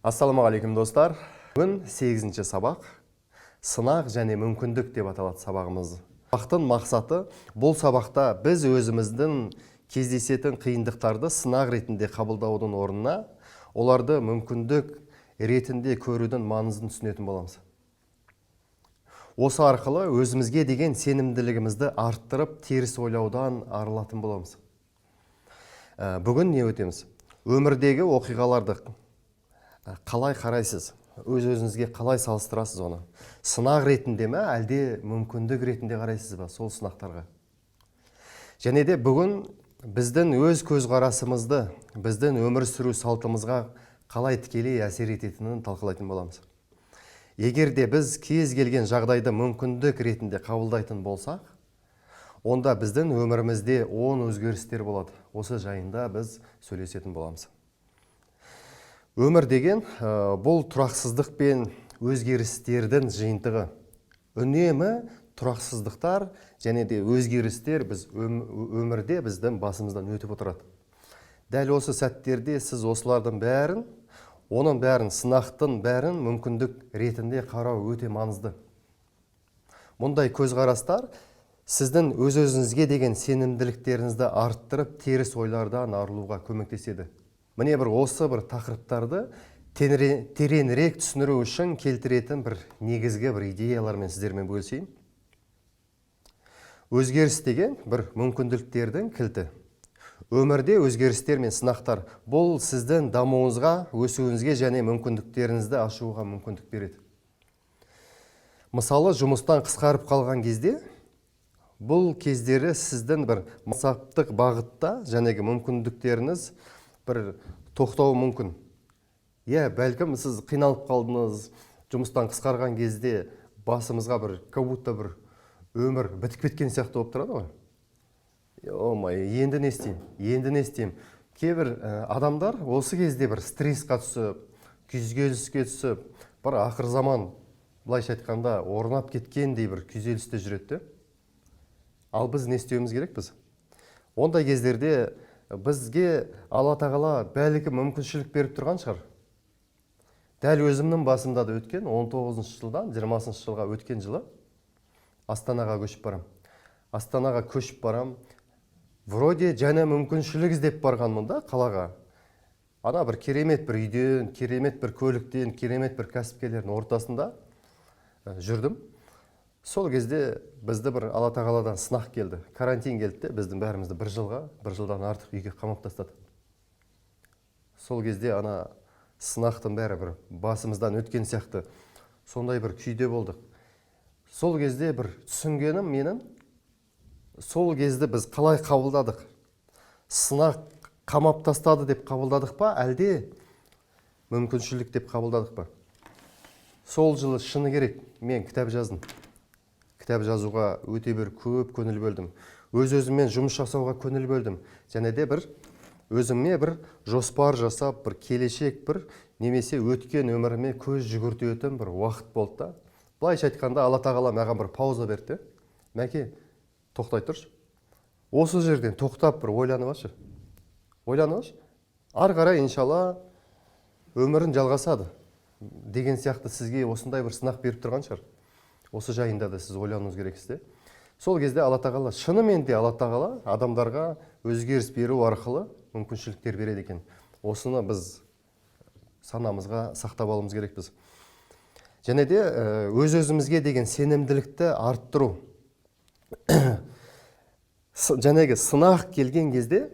Ассаламағалейкум достар. Бүгін 8-ші сабақ. Сынақ және мүмкіндік деп аталады сабағымыз. Сабақтың мақсаты бұл сабақта біз өзіміздің кездесетін қиындықтарды сынақ ретінде қабылдаудың орнына, оларды мүмкіндік ретінде көрудің маңызын түсінетін боламыз. Осы арқылы өзімізге деген сенімділігімізді арттырып, теріс ойлаудан арылатын боламыз. Бүгін не өтеміз? Өмірдегі оқиғаларды қалай қарайсыз? Өз-өзіңізге қалай салыстырасыз оны? Сынақ ретінде ме, әлде мүмкіндік ретінде қарайсыз ба сол сынақтарға? Және де бүгін біздің өз көзқарасымызды, біздің өмір сүру салтымызға қалай тікелей әсер ететінін талқылайтын боламыз. Егер де біз кез келген жағдайды мүмкіндік ретінде қабылдайтын болсақ, онда біздің өмірімізде оң өзгерістер болады. Осы жайында біз сөйлесетін боламыз. Өмір деген бұл тұрақсыздық пен өзгерістердің жиынтығы. Үнемі тұрақсыздықтар және де өзгерістер біз өмірде біздің басымыздан өтіп отырады. Дәл осы сәттерде сіз осылардың бәрін, оның бәрін, сынақтың бәрін мүмкіндік ретінде қарау өте маңызды. Мұндай көзқарастар сіздің өз-өзіңізге деген сенімділіктеріңізді арттырып, теріс ойлардан арылуға көмектеседі. Міне осы тақырыптарды тереңірек түсіндіру үшін келтіретін негізгі идеялармен сіздермен бөлісейін. Өзгеріс деген мүмкіндіктердің кілті. Өмірде өзгерістер мен сынақтар бұл сіздің дамуыңызға, өсуіңізге және мүмкіндіктеріңізді ашуға мүмкіндік береді. Мысалы, жұмыстан қысқарып қалған кезде, бұл кездері сіздің мақсаттық бағытта жәнегі мүмкіндіктеріңіз тоқтауы мүмкін. Бәлкім сіз қиналып қалдыңыз, жұмыстан қысқарған кезде басымызға как будто өмір бітіп кеткен сияқты болып тұрады ғой. Енді не істеймін? Кейбір адамдар осы кезде стрессқа түсіп, күйзеліске түсіп, ақыр заман, былайша айтқанда, орнап кеткендей күйзелісте жүреді. Ал біз не істеуіміз керек біз? Ондай кездерде бізге Алла тағала бәлкім мүмкіншілік беріп тұрған шығар. Дәл өзімнің басымда да өткен 19-шы жылдан 20-шы жылға өткен жылы Астанаға көшіп барам. Вроде жаңа мүмкіншілік іздеп барғанмын да қалаға. Ана керемет үйден, керемет көліктен, керемет кәсіпкерлердің ортасында жүрдім. Сол кезде бізді Алла тағаладан сынақ келді. Карантин келді, біздің бәрімізді бір жылдан артық үйге қамап тастады. Сол кезде ана сынақтың бәрі басымыздан өткен сияқты сондай күйде болдық. Сол кезде түсінгенім менің, сол кезде біз қалай қабылдадық? Сынақ қамап тастады деп қабылдадық па, әлде мүмкіншілік деп қабылдадық па? Сол жылы шыны керек, мен кітап жаздым. Кітап жазуға өте көп көңіл бөлдім. Өз-өзіммен жұмыс жасауға көңіл бөлдім. Және де өзіме жоспар жасап, келешек немесе өткен өміріме көз жүгіртетін уақыт болды. Былайша айтқанда, Алла тағала маған пауза берді. Мәке, тоқтай тұршы. Осы жерден тоқтап ойланып алшы. Ары қарай иншалла өмірін жалғасады деген сияқты сізге осындай сынақ беріп тұрған шығар. Осы жайында да сіз ойлануыңыз керексіз. Сол кезде Алла тағала, шынымен де Алла тағала адамдарға өзгеріс беру арқылы мүмкіншіліктер береді екен. Осыны біз санамызға сақтап алуымыз керекпіз. Және де өз-өзімізге деген сенімділікті арттыру. Жәнегі сынақ келген кезде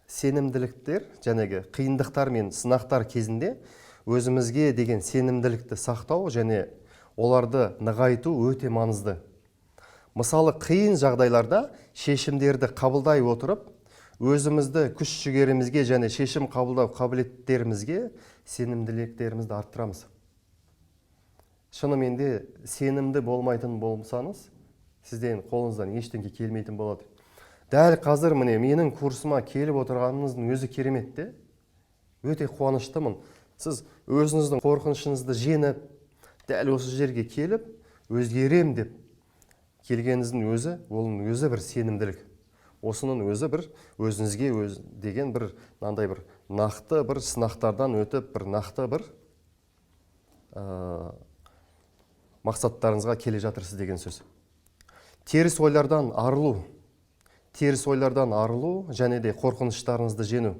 сенімділіктер, жәнегі қиындықтар мен сынақтар кезінде өзімізге деген сенімділікті сақтау және оларды нығайту өте маңызды. Мысалы, қиын жағдайларда шешімдерді қабылдай отырып, өзімізді күш-жігерімізге және шешім қабылдау қабілеттерімізге сенімділіктерімізді арттырамыз. Шынымен де сенімді болмайтын болсаңыз, сізден қолыңыздан ештеңе келмейтін болады. Дәл қазір менің курсыма келіп отырғаныңыздың өзі кереметте, өте қуаныштымын. Сіз өзіңіздің қорқынышыңызды жеңіп, дәл осы жерге келіп, өзгерем деп келгеніңіздің өзі, оның өзі сенімділік. Осының өзі өзіңізге деген нақты сынақтардан өтіп, нақты мақсаттарыңызға келе жатырсыз деген сөз. Теріс ойлардан арылу және де қорқыныштарыңызды жеңу.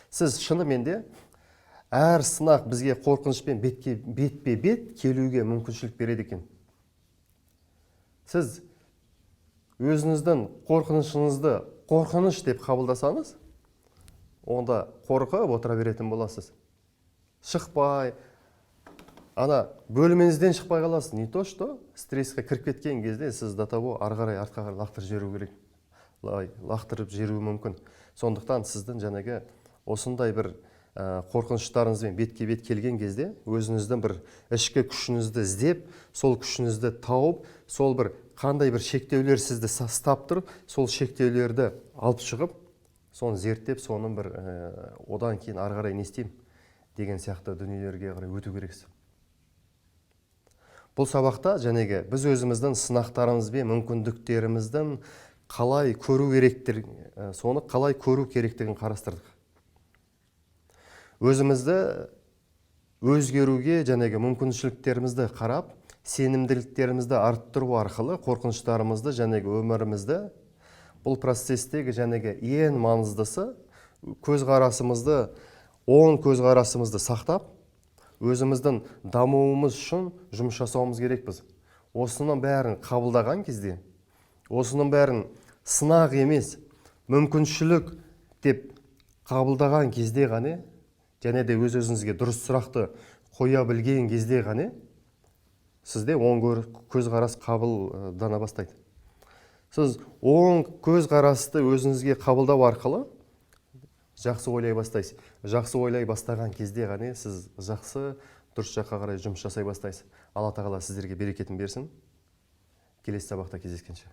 Сіз шынымен де әр сынақ бізге қорқынышпен бетпе-бет келуге мүмкіншілік береді екен. Сіз өзіңіздің қорқынышыңызды қорқыныш деп қабылдасаңыз, онда қорқып отыра беретін боласыз. Шықпай, бөліміңізден шықпай қаласыз. Не то, что стресске кіріп кеткен кезде сіз до того ары қарай артқа қарай лақтырып жіберу керек. Лақтырып жіберуі мүмкін. Сондықтан сіздің жаңағы осындай бір қорқыныштарыңызбен бетке-бет келген кезде өзіңіздің бір ішкі күшіңізді іздеп, сол күшіңізді тауып, сол бір қандай бір шектеулер сізді ұстап тұрып, сол шектеулерді алып шығып, соны зерттеп, соның бір одан кейін ары қарай не істеймін деген сияқты дүниелерге қарай өту керексіз. Бұл сабақта жәнегі біз өзіміздің сынақтарымызбен мүмкіндіктеріміздің қалай көру керектігін қарастырдық. Өзімізді өзгеруге жәнегі мүмкіншіліктерімізді қарап, сенімділіктерімізді арттыру арқылы қорқыныштарымызды жәнегі өмірімізді, бұл процестегі жәнегі ең маңыздысы оң көзқарасымызды сақтап, өзіміздің дамуымыз үшін жұмыс жасауымыз керекпіз. Осының бәрін қабылдаған кезде, осының бәрін сынақ емес, мүмкіншілік деп қабылдаған кезде ғана, және де өз-өзіңізге дұрыс сұрақты қоя білген кезде ғана, сізде оң көзқарас қабылдана бастайды. Сіз оң көзқарасты өзіңізге қабылдау арқылы жақсы ойлай бастайсыз. Жақсы ойлай бастаған кезде ғана сіз жақсы дұрыс жаққа қарай жұмыс жасай бастайсыз. Алла тағала сіздерге берекетін берсін. Келесі сабақта кездескенше.